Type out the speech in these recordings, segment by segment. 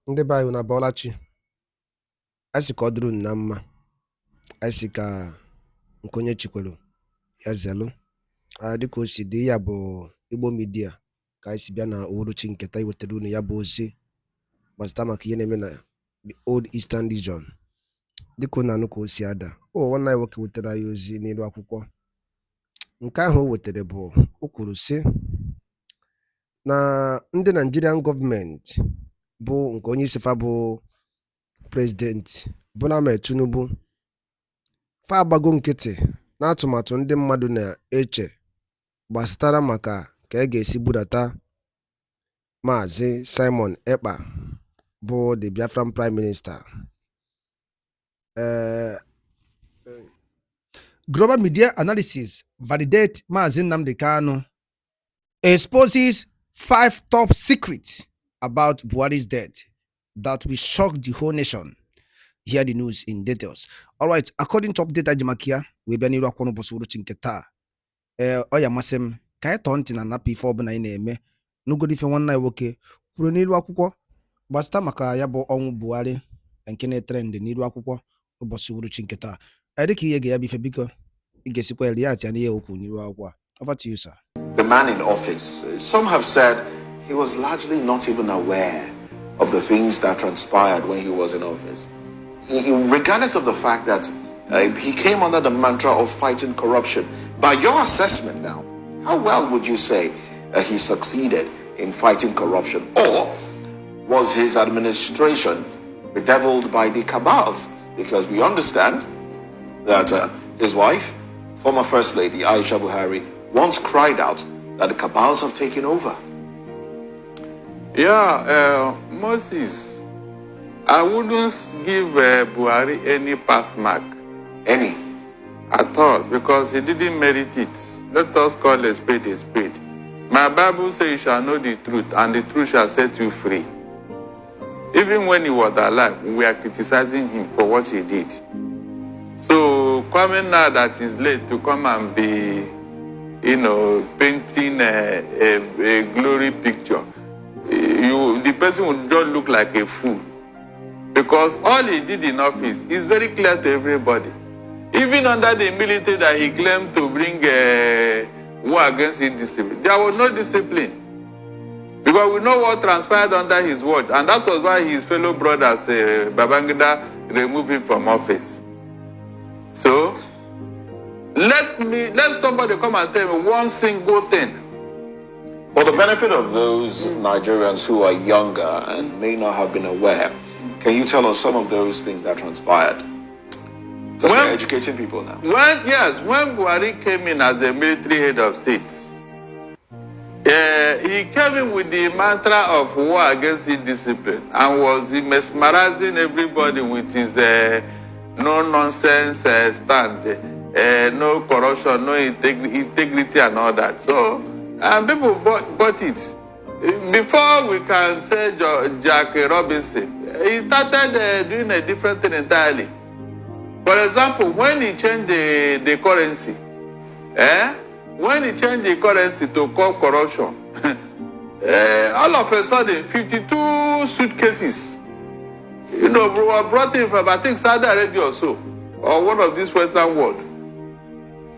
Ndị be anyị na Bọlachi anyị sị ka ọ dịrị unu na mma, anyị sị ka nke onye chikwelu ya zelu. Dịka o si dị, ya bụ Igbo Media ka anyị si bịa na uhuruchi nketa iwetara unu ya bụ ozi gbasara maka ihe na-eme na the Old Eastern Region. Dịka unu anụ ka o si ada, nwanne anyị nwoke wetara anyị ozi n'elu akwụkwọ. Nke ahụ o wetara bụ, o kwuru sị na ndị Nigerian gọọmenti bụ nke onye isi fa bụ President Bola Ahmed Tinubu fa agbago nkịtị na atụmatụ ndị mmadụ na-eche gbasatara maka ka ga-esi budata Maazị Simon Ekpa bụ the Biafran Prime Minister. Global media analysis validate Maazị Nnamdi Kanu exposes 5 top secrets about Buhari's death that will shock the whole nation. Hear the news in details. All right, according to update Ajimakia, we be niru akwonu bosuru chinketa. Oya masem ka e tonti na napi ifo ọbụla ị na-eme n'ugodi ife nwanne anyị nwoke kwuru n'iru akwụkwọ gbasata maka ya bụ ọnwụ Buhari nke na-trend n'iru akwụkwọ ụbọchị uhuruchi nketa. Dịka ihe ga ya bụ ife, biko ị ga-esikwa ya riat ya n'ihe okwu n'iru akwụkwọ. Over to you, sir. The man in office, some have said he was largely not even aware of the things that transpired when he was in office. Regardless of the fact that he came under the mantra of fighting corruption. By your assessment now, how well would you say he succeeded in fighting corruption? Or was his administration bedeviled by the cabals? Because we understand that his wife, former First Lady Aisha Buhari, once cried out that the cabals have taken over. Yeah, Moses, I wouldn't give Buhari any pass mark. Any? At all, because he didn't merit it. Let us call a spade a spade. My Bible says you shall know the truth, and the truth shall set you free. Even when he was alive, we are criticizing him for what he did. So coming now that he's late to come and be, painting a glory picture, the person would just look like a fool. Because all he did in office is very clear to everybody. Even under the military that he claimed to bring war against indiscipline, there was no discipline. Because we know what transpired under his watch, and that was why his fellow brothers, Babangida, removed him from office. So, let somebody come and tell me one single thing. For the benefit of those Nigerians who are younger and may not have been aware, can you tell us some of those things that transpired? Because we're educating people now. When Buhari came in as a military head of state, he came in with the mantra of war against indiscipline and was mesmerizing everybody with his no-nonsense stand, no corruption, no integrity and all that. So, and people bought it. Before we can say Jack Robinson, he started doing a different thing entirely. For example, when he changed the currency, when he changed the currency to call corruption, all of a sudden, 52 suitcases, were brought in from, I think, Saudi Arabia or so, or one of these Western world.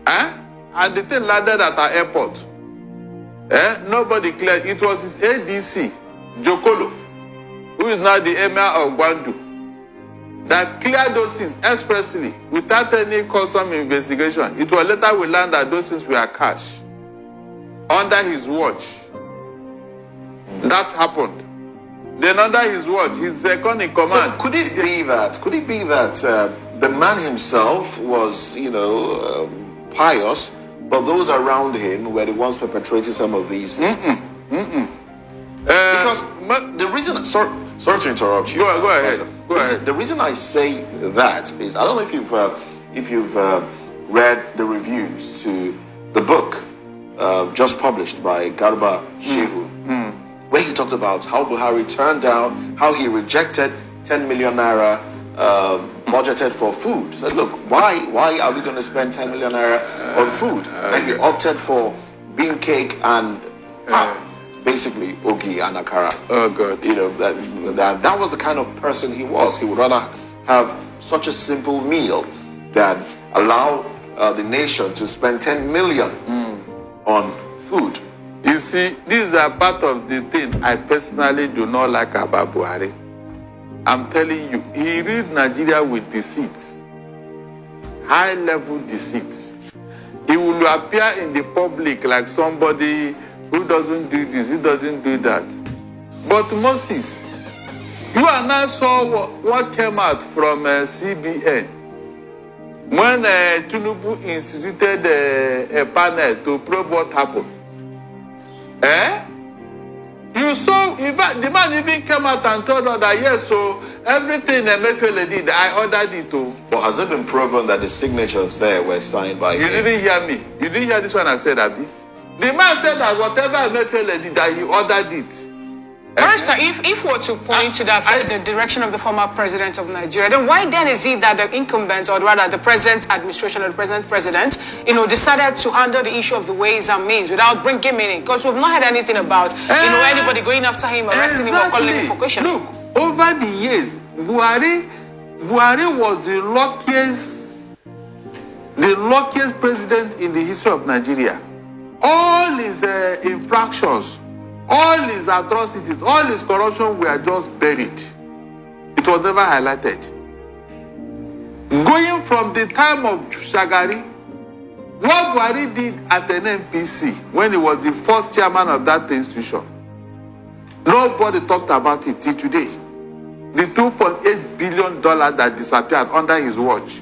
And the thing landed at our airport. Nobody cleared. It was his ADC, Jokolo, who is now the Emir of Gwandu, that cleared those things expressly without any custom investigation. It was later we learned that those things were cash under his watch. That happened. Then under his watch, his second in command. So could it be that the man himself was, pious, but those around him were the ones perpetrating some of these things? Because the reason, sorry to interrupt you. Go ahead. The reason I say that is, I don't know if you've read the reviews to the book just published by Garba Shehu, where he talked about how Buhari turned down, how he rejected 10 million naira budgeted for food. He said, look, why are we going to spend 10 million naira on food? And he opted for bean cake and pap. basically Ogi and Akara. Oh God. You know, that was the kind of person he was. He would rather have such a simple meal than allow the nation to spend 10 million on food. You see, these are part of the thing I personally do not like about Buhari. I'm telling you, he read Nigeria with deceit, high-level deceit. He will appear in the public like somebody who doesn't do this, who doesn't do that. But Moses, you and I saw what came out from CBN when Tinubu instituted a panel to probe what happened. You saw, in fact, the man even came out and told us that yes, so everything Emefiele did, I ordered it to. But has it been proven that the signatures there were signed by him? You didn't hear me. You didn't hear this one I said, Abi. The man said that whatever Emefiele did, that he ordered it. Barrister, if we're to point to that, the direction of the former president of Nigeria, then why then is it that the incumbent, or rather the present administration or the present president, decided to handle the issue of the ways and means without bringing him in? Because we've not heard anything about, anybody going after him, arresting him, or calling him for questioning. Look, over the years, Buhari was the luckiest president in the history of Nigeria. All his infractions, all his atrocities, all his corruption were just buried. It was never highlighted. Going from the time of Shagari, what Buhari did at an NPC when he was the first chairman of that institution, nobody talked about it till today. The $2.8 billion that disappeared under his watch.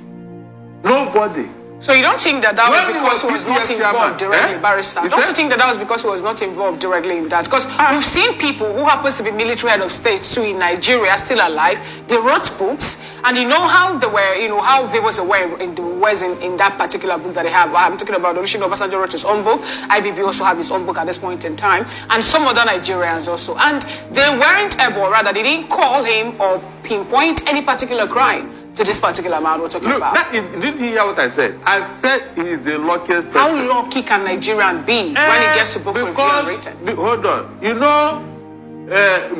Nobody. So you don't think that was because he was not involved directly, Barrister? Don't you think that was because he was not involved directly in that? Because we've seen people who happens to be military head of state too in Nigeria still alive. They wrote books, and you know how they were, how they was aware in the words in that particular book that they have. I'm talking about Olusegun Obasanjo wrote his own book. IBB also have his own book at this point in time, and some other Nigerians also. And they weren't able, or rather, they didn't call him or pinpoint any particular crime to this particular man we're talking about. Didn't you hear what I said? I said he is the luckiest person. How lucky can Nigerian be when he gets to book review and rating? Hold on.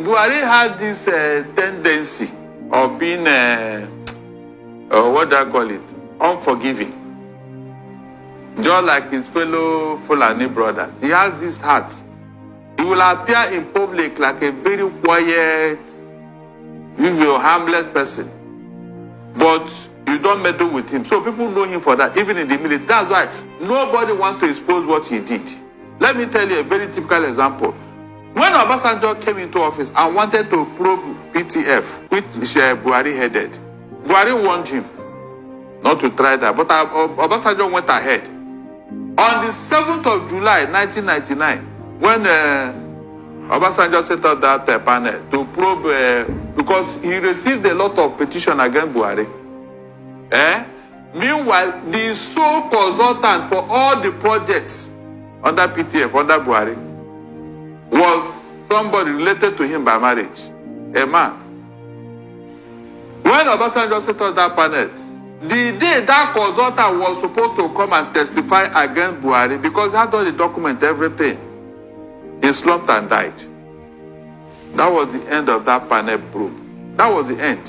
Buhari had this tendency of being, what do I call it? Unforgiving. Just like his fellow Fulani brothers. He has this heart. He will appear in public like a very quiet, harmless person. But you don't meddle with him. So people know him for that, even in the military. That's why nobody wants to expose what he did. Let me tell you a very typical example. When Obasanjo came into office and wanted to probe PTF, which Buhari headed, Buhari warned him not to try that. But Obasanjo went ahead. On the 7th of July, 1999, when Obasanjo set up that panel to probe, because he received a lot of petition against Buhari. Meanwhile, the sole consultant for all the projects under PTF, under Buhari, was somebody related to him by marriage, a man. When Obasanjo set up that panel, the day that consultant was supposed to come and testify against Buhari, because he had all the document, everything, he slumped and died. That was the end of that panel probe. That was the end.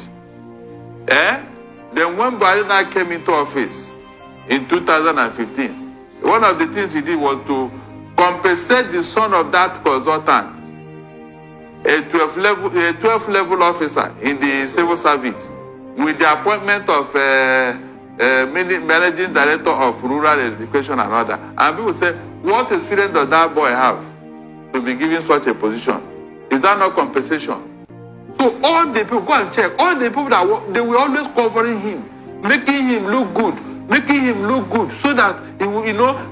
Then when Buhari now came into office in 2015, one of the things he did was to compensate the son of that consultant, a 12th level officer in the civil service, with the appointment of managing director of rural education and other. And people say, what experience does that boy have to be given such a position? Is that not compensation? So all the people, go and check, all the people that they were always covering him, making him look good, so that he will,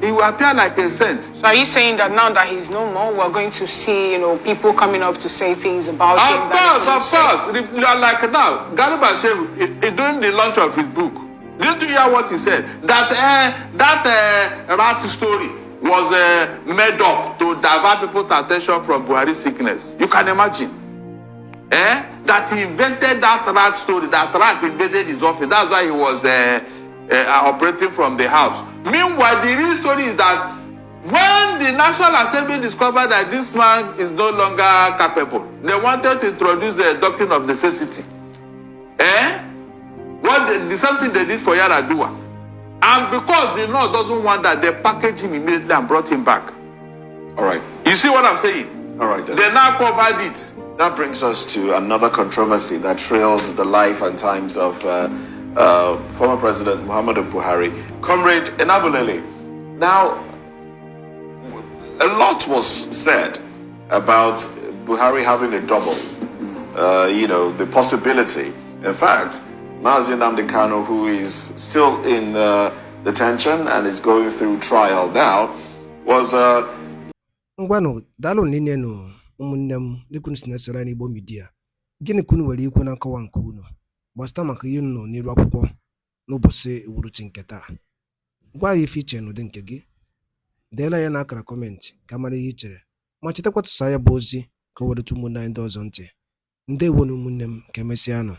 he will appear like a saint. So are you saying that now that he's no more, we're going to see, people coming up to say things about him? Of course. Like now, Garba Shehu, during the launch of his book, didn't you hear what he said? That rat story was made up to divert people's attention from Buhari's sickness. You can imagine. That he invented that rat story, that rat invaded his office. That's why he was operating from the house. Meanwhile, the real story is that When the National Assembly discovered that this man is no longer capable, they wanted to introduce the doctrine of necessity. The same thing they did for Yaradua. And because the North doesn't want that, they packaged him immediately and brought him back. All right. You see what I'm saying? All right. Then. They now covered it. That brings us to another controversy that trailed the life and times of former President Muhammadu Buhari, Comrade Enabulele. Now, a lot was said about Buhari having a double, the possibility. In fact, Nnamdi Kanu, who is still in detention and is going through trial now, was... Ngwano, dalo nine no, umunnem, dikun sinesera ni bo media. Gini kunu wali ikuna kawa nkunu. Basta maka yun no ni rwakuko, no bose uru chinketa. Gwa yifiche no denke gi. Dela ya nakara comment, kamari hichere. Machita kwa tusaya bozi, kwa wadu tumuna endo zonte. Nde wonu umunnem, kemesiano.